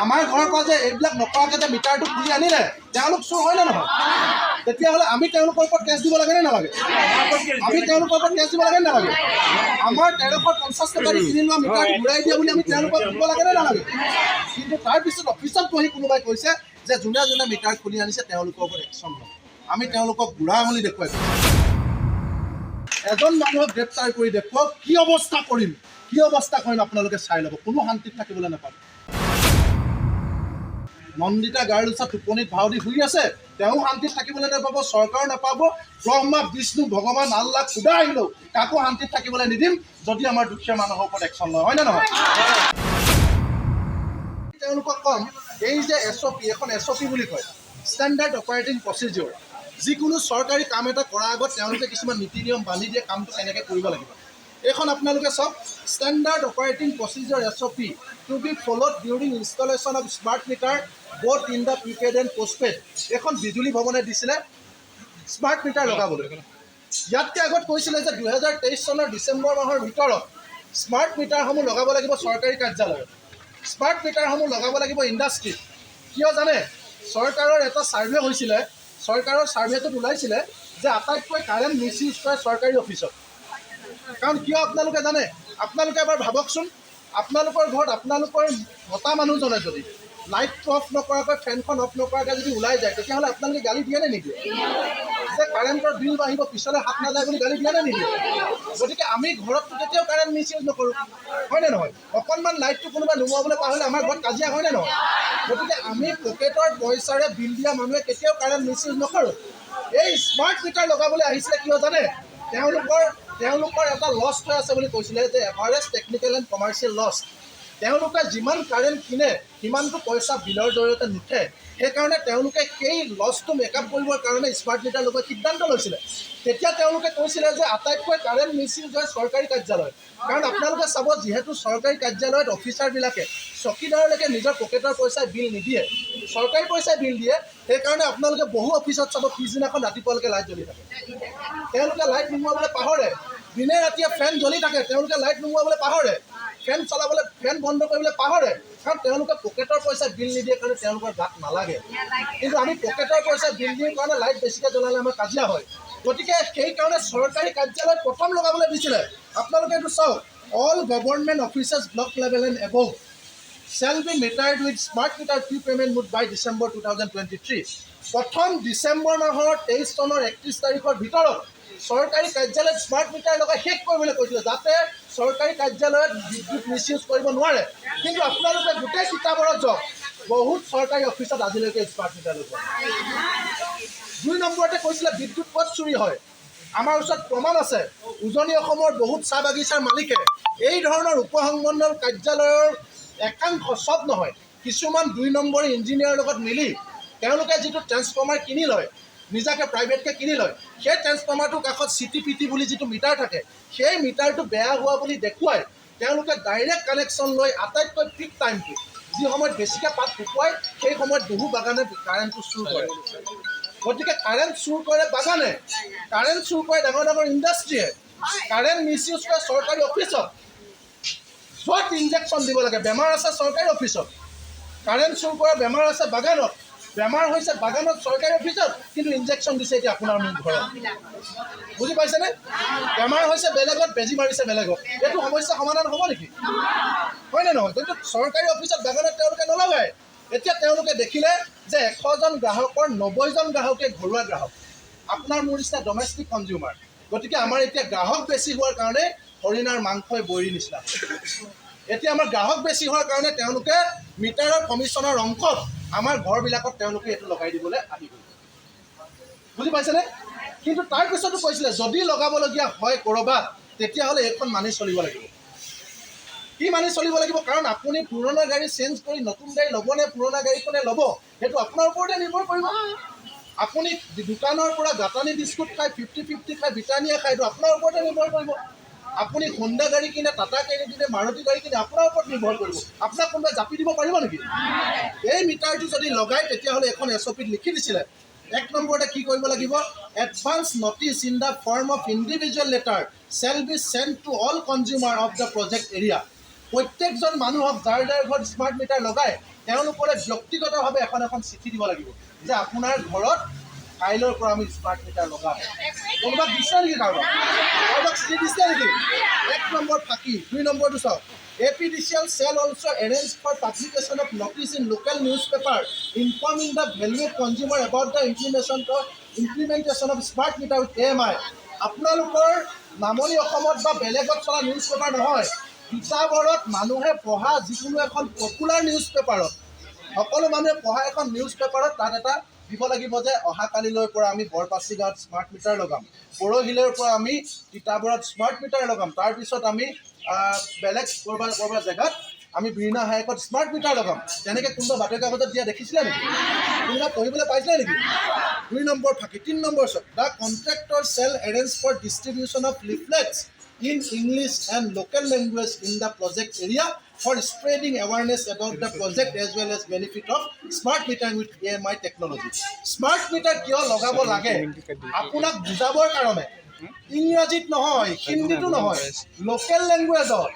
আমাৰ ঘৰৰ পৰা যে এইবিলাক নকৰাকৈ যে মিটাৰটো খুলি আনিলে তেওঁলোক চোৰ হয় নে নহয়? তেতিয়াহ'লে আমি তেওঁলোকৰ ওপৰত কেছ দিব লাগে নে নালাগে? আমি তেওঁলোকৰ ওপৰত কেছ দিব লাগে নে নালাগে? আমাৰ 1350 টকা দি কিনি লোৱা মিটাৰটো ঘূৰাই দিয়া বুলি আমি তেওঁলোকক দিব লাগে নে নালাগে? কিন্তু তাৰপিছত অফিচত বহি কোনোবাই কৈছে যে যোনে যোনে মিটাৰ খুলি আনিছে তেওঁলোকৰ ওপৰত একশ্যন ল'ব। আমি তেওঁলোকক বুঢ়া আঙুলি দেখুৱাইছোঁ। এজন মানুহক গ্ৰেপ্তাৰ কৰি দেখুৱাওক, কি অৱস্থা কৰিম আপোনালোকে চাই ল'ব। কোনো শান্তিত থাকিবলৈ নাপাব। নন্দিতা গাৰ্লছা টোপনিত ভাও দি শুই আছে, তেওঁ শান্তিত থাকিবলৈ নাপাব, চৰকাৰ নাপাব, ব্ৰহ্মা বিষ্ণু ভগৱান আল্লাহ খুদা আহিলেও কাকো শান্তিত থাকিবলৈ নিদিম যদি আমাৰ দুখীয়া মানুহৰ ওপৰত একশ্যন লয়, হয় নে নহয়? তেওঁলোকক কম, এই যে SOP, এখন SOP বুলি কয়, ষ্টেণ্ডাৰ্ড অপাৰেটিং প্ৰচিডিউৰ। যিকোনো চৰকাৰী কাম এটা কৰাৰ আগত তেওঁলোকে কিছুমান নীতি নিয়ম বান্ধি দিয়ে কামটো কেনেকৈ কৰিব লাগিব। এইখন আপোনালোকে চাওক, standard operating procedure SOP to be followed during installation of smart meter both in the prepaid and postpaid। এখন বিজুলী ভৱনে দিছিলে স্মাৰ্ট মিটাৰ লগাবলৈ। ইয়াতকৈ আগত কৈছিলে যে 2023 চনৰ ডিচেম্বৰ মাহৰ ভিতৰত স্মাৰ্ট মিটাৰসমূহ লগাব লাগিব চৰকাৰী কাৰ্যালয়ত, স্মাৰ্ট মিটাৰসমূহ লগাব লাগিব ইণ্ডাষ্ট্ৰীত। কিয় জানে? চৰকাৰৰ এটা ছাৰ্ভে হৈছিলে, চৰকাৰৰ ছাৰ্ভেটোত ওলাইছিলে যে আটাইতকৈ কাৰেণ্ট মিছ ইউজ কৰে চৰকাৰী অফিচত। কাৰণ কিয় আপোনালোকে জানে? আপোনালোকে এবাৰ ভাবকচোন, আপোনালোকৰ ঘৰত আপোনালোকৰ মতা মানুহজনে যদি লাইটটো অফ নকৰাকৈ ফেনখন অফ নকৰাকৈ যদি ওলাই যায় তেতিয়াহ'লে আপোনালোকে গালি দিয়ে নে নিদিয়ে? যে কাৰেণ্টৰ বিল বাঢ়িব পিছলৈ হাত নাযায় বুলি গালি দিয়ে নে নিদিয়ে? গতিকে আমি ঘৰততো কেতিয়াও কাৰেণ্ট মিছ ইউজ নকৰোঁ, হয়নে নহয়? অকণমান লাইটটো কোনোবাই নুমুৱাবলৈ পাহৰিলে আমাৰ ঘৰত কাজিয়া হয়নে নহয়? গতিকে আমি পকেটৰ পইচাৰে বিল দিয়া মানুহে কেতিয়াও কাৰেণ্ট মিছ ইউজ নকৰোঁ। এই স্মাৰ্ট মিটাৰ লগাবলৈ আহিছিলে কিয় জানে? তেওঁলোকৰ এটা লছ হৈ আছে বুলি কৈছিলে যে average technical and commercial loss. তেওঁলোকে যিমান কাৰেণ্ট কিনে সিমানটো পইচা বিলৰ জৰিয়তে নুঠে, সেইকাৰণে তেওঁলোকে সেই লছটো মেকআপ কৰিবৰ কাৰণে স্মাৰ্ট মিটাৰ লগোৱাৰ সিদ্ধান্ত লৈছিলে। তেতিয়া তেওঁলোকে কৈছিলে যে আটাইতকৈ কাৰেণ্ট মিছ ইউজ হয় চৰকাৰী কাৰ্যালয়ত। কাৰণ আপোনালোকে চাব, যিহেতু চৰকাৰী কাৰ্যালয়ত অফিচাৰবিলাকে চকীদাৰলৈকে নিজৰ পকেটৰ পইচাই বিল নিদিয়ে, চৰকাৰী পইচাই বিল দিয়ে, সেইকাৰণে আপোনালোকে বহু অফিচত চাব পিছদিনাখন ৰাতিপুৱালৈকে লাইট জ্বলি থাকে। তেওঁলোকে লাইট নুমুৱাবলৈ পাহৰে, দিনে ৰাতিয়ে ফেন জ্বলি থাকে, তেওঁলোকে লাইট নুমুৱাবলৈ পাহৰে, ফেন চলাবলৈ ফেন বন্ধ কৰিবলৈ পাহৰে, কাৰণ তেওঁলোকে পকেটৰ পইচা বিল নিদিয়ে কাৰণে তেওঁলোকৰ গাত নালাগে। কিন্তু আমি পকেটৰ পইচা বিল দিওঁ কাৰণে লাইট বেছিকৈ জ্বলালে আমাৰ কাজিয়া হয়। গতিকে সেইকাৰণে চৰকাৰী কাৰ্যালয়ত প্ৰথম লগাবলৈ দিছিলে। আপোনালোকে এইটো চাওক, all government officers block level and above shall be metered with smart meter free payment mode by December 2023। প্ৰথম ডিচেম্বৰ মাহৰ 23 চনৰ 31 তাৰিখৰ ভিতৰত চৰকাৰী কাৰ্যালয়ত স্মাৰ্ট মিটাৰ লগাই শেষ কৰিবলৈ কৈছিলে, যাতে চৰকাৰী কাৰ্যালয়ত বিদ্যুৎ মিছ ইউজ কৰিব নোৱাৰে। কিন্তু আপোনালোকে গোটেই কিতাপত যাওক, বহুত চৰকাৰী অফিচত আজিলৈকে স্মাৰ্ট মিটাৰ লগোৱা। 2 নম্বৰতে কৈছিলে বিদ্যুৎ ক'ত চুৰি হয়। আমাৰ ওচৰত প্ৰমাণ আছে, উজনি অসমৰ বহুত চাহ বাগিচাৰ মালিকে এই ধৰণৰ উপসংমণ্ডল কাৰ্যালয়ৰ একাংশ, চব নহয়, কিছুমান 2 নম্বৰী ইঞ্জিনিয়াৰৰ লগত মিলি তেওঁলোকে যিটো ট্ৰেন্সফৰ্মাৰ কিনি লয়, নিজাকৈ প্ৰাইভেটকৈ কিনি লয়, সেই ট্ৰেন্সফৰ্মাৰটোৰ কাষত CTPT বুলি যিটো মিটাৰ থাকে, সেই মিটাৰটো বেয়া হোৱা বুলি দেখুৱাই তেওঁলোকে ডাইৰেক্ট কানেকশ্যন লৈ আটাইতকৈ পিক টাইমটো, যি সময়ত বেছিকৈ পাত শুকুৱাই, সেই সময়ত বহু বাগানে কাৰেণ্টটো চুৰ কৰে। গতিকে কাৰেণ্ট চুৰ কৰে বাগানে, কাৰেণ্ট চুৰ কৰে ডাঙৰ ডাঙৰ ইণ্ডাষ্ট্ৰীয়ে, কাৰেণ্ট মিছ ইউজ কৰে চৰকাৰী অফিচত। য'ত ইনজেকশ্যন দিব লাগে, বেমাৰ আছে চৰকাৰী অফিচত, কাৰেণ্ট চুৰ কৰা বেমাৰ আছে বাগানত, বেমাৰ হৈছে বাগানত চৰকাৰী অফিচত, কিন্তু ইনজেকশ্যন দিছে এতিয়া আপোনাৰ মোৰ ঘৰত। বুজি পাইছেনে? বেমাৰ হৈছে বেলেগত, বেজী মাৰিছে বেলেগত। এইটো সমস্যা সমাধান হ'ব নেকি? হয়নে নহয়? কিন্তু চৰকাৰী অফিচত বাগানত তেওঁলোকে নলগায়। এতিয়া তেওঁলোকে দেখিলে যে 100জন গ্ৰাহকৰ 90জন গ্ৰাহকে ঘৰুৱা গ্ৰাহক, আপোনাৰ মোৰ নিচিনা ডমেষ্টিক কনজিউমাৰ। গতিকে আমাৰ এতিয়া গ্ৰাহক বেছি হোৱাৰ কাৰণে হৰিণাৰ মাংসই বইৰি নিচিনা। এতিয়া আমাৰ গ্ৰাহক বেছি হোৱাৰ কাৰণে তেওঁলোকে মিটাৰৰ কমিশ্যনৰ অংশত আমাৰ ঘৰবিলাকত তেওঁলোকে এইটো লগাই দিবলৈ আহিব। বুজি পাইছেনে? কিন্তু তাৰপিছতো কৈছিলে যদি লগাবলগীয়া হয় ক'ৰবাত, তেতিয়াহ'লে এইখন মানি চলিব লাগিব। কি মানি চলিব লাগিব? কাৰণ আপুনি পুৰণা গাড়ী চেঞ্জ কৰি নতুন গাড়ী ল'বনে পুৰণা গাড়ীখনে ল'ব, সেইটো আপোনাৰ ওপৰতে নিৰ্ভৰ কৰিব। আপুনি দোকানৰ পৰা গাঁতানী বিস্কুট খাই 50-50 খাই ব্ৰিটানিয়া খাই, এইটো আপোনাৰ ওপৰতে নিৰ্ভৰ কৰিব। আপুনি হোণ্ডা গাড়ী কিনে, টাটা গাড়ী কিনে, মাৰুতি গাড়ী কিনে, আপোনাৰ ওপৰত নিৰ্ভৰ কৰিব। আপোনাক কোনোবাই জাপি দিব পাৰিব নেকি? এই মিটাৰটো যদি লগায় তেতিয়াহ'লে এখন SOPত লিখি দিছিলে, 1 নম্বৰতে কি কৰিব লাগিব? Advance notice in the form of individual letter shall be sent to all consumer of the project area. প্ৰত্যেকজন মানুহক যাৰ যাৰ ঘৰত স্মাৰ্ট মিটাৰ লগায় তেওঁলোকলৈ ব্যক্তিগতভাৱে এখন চিঠি দিব লাগিব যে আপোনাৰ ঘৰত কাইলৈৰ পৰা আমি স্মাৰ্ট মিটাৰ লগাম। কোনোবাক দিছে নেকি কাৰোবাক চিঠি দিছে নেকি? 1 নম্বৰ ফাঁকি। 2 নম্বৰটো চাওক। APDCL shall also arrange for publication of notice in local newspaper informing the valued consumer about the implementation of smart meter with AMI. আপোনালোকৰ নামনি অসমত বা বেলেগত চলা নিউজ পেপাৰ নহয়, তিতাবৰত মানুহে পঢ়া যিকোনো এখন পপুলাৰ নিউজ পেপাৰত, সকলো মানুহে পঢ়া এখন নিউজ পেপাৰত তাত এটা দিব লাগিব যে অহাকালিলৈৰ পৰা আমি বৰপাচি গাঁৱত স্মাৰ্ট মিটাৰ লগাম, পৰহিলৈৰ পৰা আমি তিতাবৰত স্মাৰ্ট মিটাৰ লগাম, তাৰপিছত আমি বেলেগ ক'ৰবাৰ জেগাত আমি বিৰিণা হাইকত স্মাৰ্ট মিটাৰ লগাম। তেনেকৈ কোনোবা বাতৰি কাকতত দিয়া দেখিছিলে নেকি? কোনোবা পঢ়িবলৈ পাইছিলে নেকি? 2 নম্বৰ ফাঁকি। 3 নম্বৰ চাওক। The contractor shall arrange for distribution of leaflets in English and local language in the project area for spreading awareness about the project as well as benefit of smart metering with AMI technology. Smart meter কিয় লগাব লাগে আপোনাক বুজাবৰ কাৰণে, ইংৰাজীত নহয়, হিন্দীতো নহয়, local লেংগুৱেজত,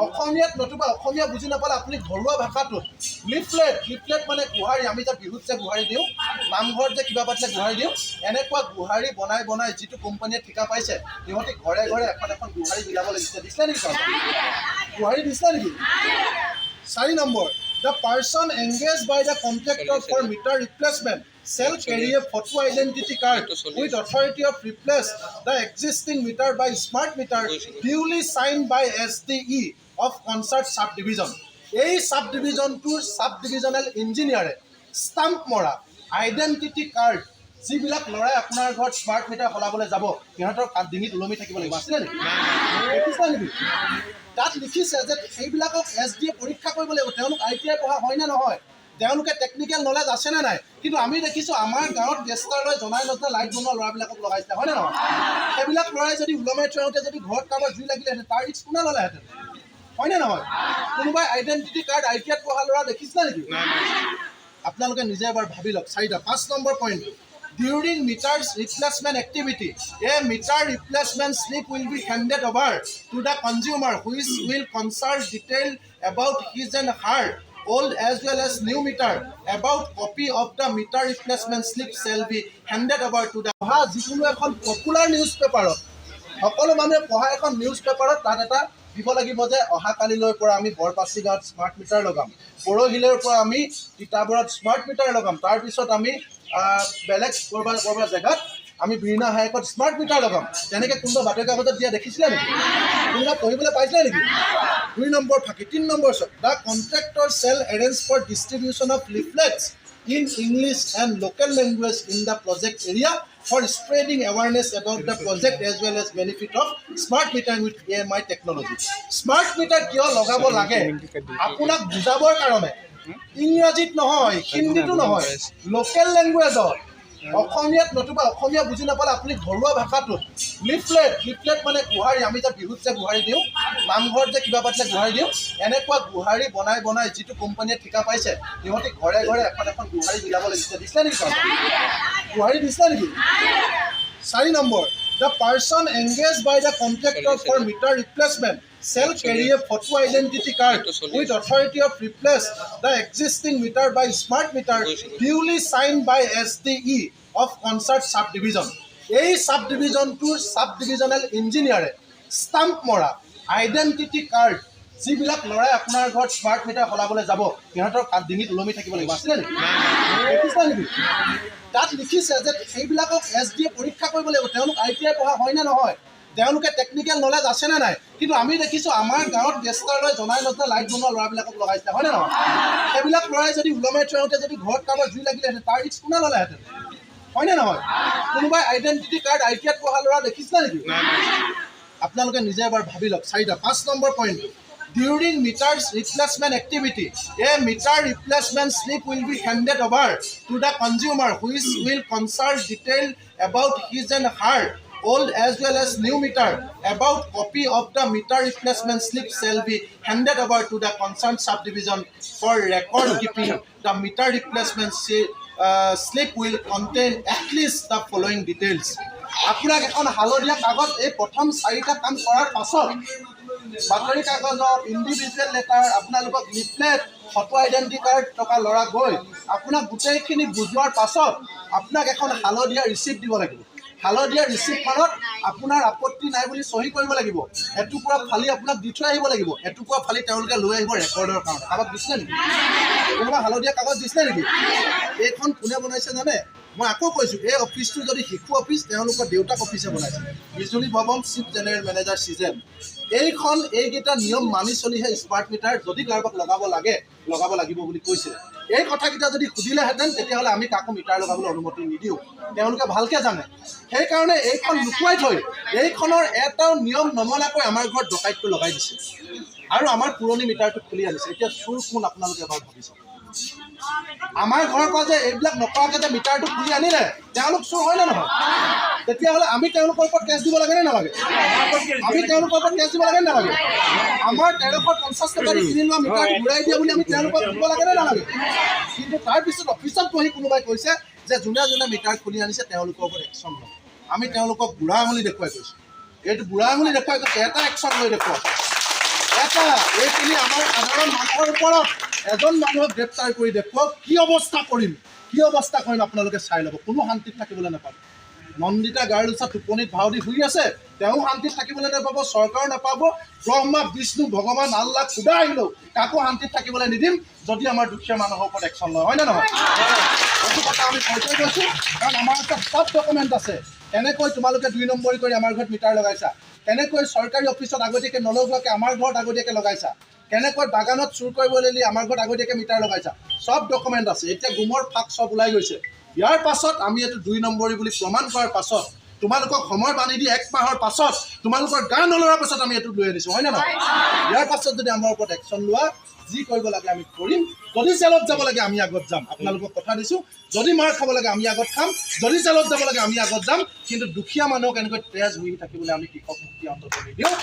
অসমীয়াত নতুবা অসমীয়া বুজি নাপালে আপুনি ঘৰুৱা ভাষাটোত লিফলেট মানে গোহাৰি, আমি যে বিহুত যে গোহাৰি দিওঁ, নামঘৰত যে কিবা পাতিলে গোহাৰি দিওঁ, এনেকুৱা গোহাৰি বনাই যিটো কোম্পানীয়ে ঠিকা পাইছে সিহঁতি ঘৰে ঘৰে এখন গোহাৰি বিলাব লাগিছে। দিছিলে নেকি গোহাৰি দিছিলে নেকি? 4 number. The person engaged by the contractor for meter replacement shall carry a photo identity card with authority of replace the existing meter by smart meter duly signed by SDE of concert subdivision. এই সাবডিভিজনটোৰ সাবডিভিজনেল ইঞ্জিনিয়াৰে stamp মৰা identity card যিবিলাক ল'ৰাই আপোনাৰ ঘৰত smart meter সলাবলৈ যাব সিহঁতৰ ডিঙিত ওলমি থাকিব লাগিব। আছিলে নেকি? দেখিছে নেকি? তাত লিখিছে যে সেইবিলাকক SDE পৰীক্ষা কৰিব লাগিব তেওঁলোক ITI পঢ়া হয় নে নহয়, তেওঁলোকে টেকনিকেল নলেজ আছে নে নাই। কিন্তু আমি দেখিছোঁ আমাৰ গাঁৱত গেষ্টাৰ লৈ জনাই নজনা লাইট বনোৱা ল'ৰাবিলাকক লগাইছে, হয়নে নহয়? সেইবিলাক ল'ৰাই যদি ওলমাই থওঁতে যদি ঘৰত কাৰোবাৰ জুই লাগিলেহেঁতেন তাৰ ৰিস্ক কোনে ল'লেহেঁতেন, হয়নে নহয়? কোনোবাই আইডেণ্টিটি কাৰ্ড ITI পঢ়া ল'ৰা দেখিছিলে নেকি? আপোনালোকে নিজে এবাৰ ভাবি লওক। 5 number point. During meters replacement activity, a meter replacement slip will be handed over to the consumer, which will consult detail about his and her old as well as new meter. About copy of the meter replacement slip shall be handed over to the যিকোনো এখন popular news পেপাৰত, সকলো মানুহে পঢ়া এখন news পেপাৰত তাত এটা দিব লাগিব যে অহাকালিলৈৰ পৰা আমি বৰপাচি গাঁৱত স্মাৰ্ট মিটাৰ লগাম, পৰহিলৈৰ পৰা আমি তিতাবৰত স্মাৰ্ট মিটাৰ লগাম, তাৰপিছত আমি বেলেগ ক'ৰবাৰ জেগাত আমি বিৰিণা হাইকত স্মাৰ্ট মিটাৰ লগাম। তেনেকৈ কোনোবা বাতৰি কাকতত দিয়া দেখিছিলে নেকি? কোনোবা পঢ়িবলৈ পাইছিলে নেকি? 2 নম্বৰ ফাঁকি। 3 নম্বৰ চাওক। The contractor shall arrange for distribution of leaflets in English and local language in the project area for spreading awareness about the project as well as benefit of smart metering with AMI technology. Smart meter কিয় লগাব লাগে আপোনাক বুজাবৰ কাৰণে, ইংৰাজীত নহয়, হিন্দীতো নহয়, local লেংগুৱেজত, অসমীয়াত নতুবা অসমীয়া বুজি নাপালে আপুনি ঘৰুৱা ভাষাটোত লিফলেট মানে গোহাৰি, আমি যে বিহুত যে গোহাৰি দিওঁ, নামঘৰত যে কিবা পাতিলে গোহাৰি দিওঁ, এনেকুৱা গোহাৰি বনাই যিটো কোম্পানীয়ে ঠিকা পাইছে সিহঁতি ঘৰে ঘৰে এখন গোহাৰি বিলাব লাগিছে। দিছিলে নেকি গোহাৰি দিছিলে নেকি? 4 number. The person engaged by the contractor for meter replacement shall carry a photo identity card with authority of replace the existing meter by smart meter duly signed by SDE of concert subdivision. এই সাবডিভিজনটোৰ সাবডিভিজনেল ইঞ্জিনিয়াৰে stamp মৰা identity card যিবিলাক ল'ৰাই আপোনাৰ ঘৰত smart meter সলাবলৈ যাব সিহঁতৰ ডিঙিত ওলমি থাকিব লাগিব। আছিলে নেকি? দেখিছে নেকি? তাত লিখিছে যে সেইবিলাকক SDE পৰীক্ষা কৰিব লাগিব তেওঁলোক ITI পঢ়া হয় নে নহয়, তেওঁলোকে টেকনিকেল নলেজ আছে নে নাই। কিন্তু আমি দেখিছোঁ আমাৰ গাঁৱত গেষ্টাৰ লৈ জনাই নজনা লাইট বনোৱা ল'ৰাবিলাকক লগাইছে, হয়নে নহয়? সেইবিলাক ল'ৰাই যদি ওলমাই থওঁতে যদি ঘৰত কাৰোবাৰ জুই লাগিলেহেঁতেন তাৰ ৰিস্ক কোনে ল'লেহেঁতেন, হয়নে নহয়? কোনোবাই আইডেণ্টিটি কাৰ্ড ITI পঢ়া ল'ৰা দেখিছিলে নেকি? আপোনালোকে নিজে এবাৰ ভাবি লওক। 5 number point. During meters replacement activity, a meter replacement slip will be handed over to the consumer, which will consult detail about his and her old as well as new meter. About copy of the meter replacement slip shall be handed over to the concerned subdivision for record keeping. The meter replacement slip will contain at least the following details. আপোনাক এখন হালধীয়া কাগজ এই প্ৰথম 4টা কাম কৰাৰ পাছত বাতৰি কাগজত ইণ্ডিভিজুৱেল লেটাৰ, আপোনালোকক লিফলেট, ফটো আইডেণ্টি কাৰ্ড থকা ল'ৰা গৈ আপোনাক গোটেইখিনি বুজোৱাৰ পাছত আপোনাক এখন হালধীয়া ৰিচিপ্ট দিব লাগিব। হালধীয়া ৰিচিপ্টখনত আপোনাৰ আপত্তি নাই বুলি চহী কৰিব লাগিব। এটুকুৰা ফালি আপোনাক দি থৈ আহিব লাগিব। এটুকুৰা ফালি তেওঁলোকে লৈ আহিব ৰেকৰ্ডৰ কাৰণে। কাগজ দিছিলে নেকি? কোনোবা হালধীয়া কাগজ দিছিলে নেকি? এইখন কোনে বনাইছে জানে? মই আকৌ কৈছোঁ, এই অফিচটো যদি শিশু অফিচ, তেওঁলোকৰ দেউতাক অফিচে বনাইছে। বিজুলী ভৱন, চিফ জেনেৰেল মেনেজাৰ চিজেন। এইকেইটা নিয়ম মানি চলিহে স্মাৰ্ট মিটাৰ যদি কাৰোবাক লগাব লাগিব বুলি কৈছে। এই কথাকেইটা যদি সুধিলেহেঁতেন তেতিয়াহ'লে আমি কাকো মিটাৰ লগাবলৈ অনুমতি নিদিওঁ। তেওঁলোকে ভালকৈ জানে। সেইকাৰণে এইখন লুকুৱাই থৈ এইখনৰ এটাও নিয়ম নমনাকৈ আমাৰ ঘৰত ডকাইতটো লগাই দিছে আৰু আমাৰ পুৰণি মিটাৰটো খুলি আনিছে। এতিয়া চোৰ কোন আপোনালোকে এবাৰ ভাবিছে? আমাৰ ঘৰৰ পৰা যে এইবিলাক নকৰাকৈ যে মিটাৰটো খুলি আনিলে তেওঁলোক চোৰ হয় নে নহয়? তেতিয়াহ'লে আমি তেওঁলোকৰ ওপৰত কেছ দিব লাগে নে নালাগে? আমি তেওঁলোকৰ ওপৰত কেছ দিব লাগে নে নালাগে? আমাৰ 1350 টকা দি কিনি লোৱা মিটাৰটো ঘূৰাই দিয়া বুলি আমি তেওঁলোকক দিব লাগে নে নালাগে? কিন্তু তাৰপিছত অফিচত বহি কোনোবাই কৈছে যে যোনে যোনে মিটাৰ খুলি আনিছে তেওঁলোকৰ ওপৰত একশ্যন লয়। আমি তেওঁলোকক বুঢ়া আঙুলি দেখুৱাই কৈছোঁ। এইটো বুঢ়া আঙুলি দেখুৱাই কৈছে, এটা একশ্যন লৈ দেখুৱাওক। এইখিনি আমাৰ সাধাৰণ মানুহৰ ওপৰত এজন মানুহক গ্ৰেপ্তাৰ কৰি দেখুৱাওক। কি অৱস্থা কৰিম আপোনালোকে চাই ল'ব। কোনো শান্তিত থাকিবলৈ নাপাব। নন্দিতা গাৰ্লছা টোপনিত ভাও দি শুই আছে, তেওঁ শান্তিত থাকিবলৈ নাপাব, চৰকাৰ নাপাব। ব্ৰহ্মা, বিষ্ণু, ভগৱান, আল্লাহ খুদা আহিলেও কাকো শান্তিত থাকিবলৈ নিদিম যদি আমাৰ দুখীয়া মানুহৰ ওপৰত একশ্যন লয়। হয় নে নহয়? সেইটো কথা আমি কৈ গৈছোঁ, কাৰণ আমাৰ ওচৰত চব ডকুমেণ্ট আছে। কেনেকৈ তোমালোকে 2 নম্বৰী কৰি আমাৰ ঘৰত মিটাৰ লগাইছা, কেনেকৈ চৰকাৰী অফিচত আগতীয়াকৈ নলগোৱাকৈ আমাৰ ঘৰত আগতীয়াকৈ লগাইছা, কেনেকৈ বাগানত চুৰ কৰিবলৈ আমাৰ ঘৰত আগতীয়াকৈ মিটাৰ লগাইছা, চব ডকুমেণ্ট আছে। এতিয়া গুমৰ ফাঁক চব ওলাই গৈছে। ইয়াৰ পাছত আমি এইটো 2 নম্বৰী বুলি প্ৰমাণ কৰাৰ পাছত, তোমালোকক সময় বান্ধি দি 1 মাহৰ পাছত, তোমালোকৰ গা নলৰাৰ পাছত আমি এইটো লৈ আনিছোঁ। হয় নে নহয়? ইয়াৰ পাছত যদি আমাৰ ওপৰত একশ্যন লোৱা, যি কৰিব লাগে আমি কৰিম। যদি জেলত যাব লাগে আমি আগত যাম। আপোনালোকক কথা দিছোঁ, যদি মাৰ খাব লাগে আমি আগত খাম, যদি জেলত যাব লাগে আমি আগত যাম। কিন্তু দুখীয়া মানুহক এনেকৈ তেজ হুই থাকিবলৈ আমি কৃষক মুক্তি অন্তত নিদিওঁ।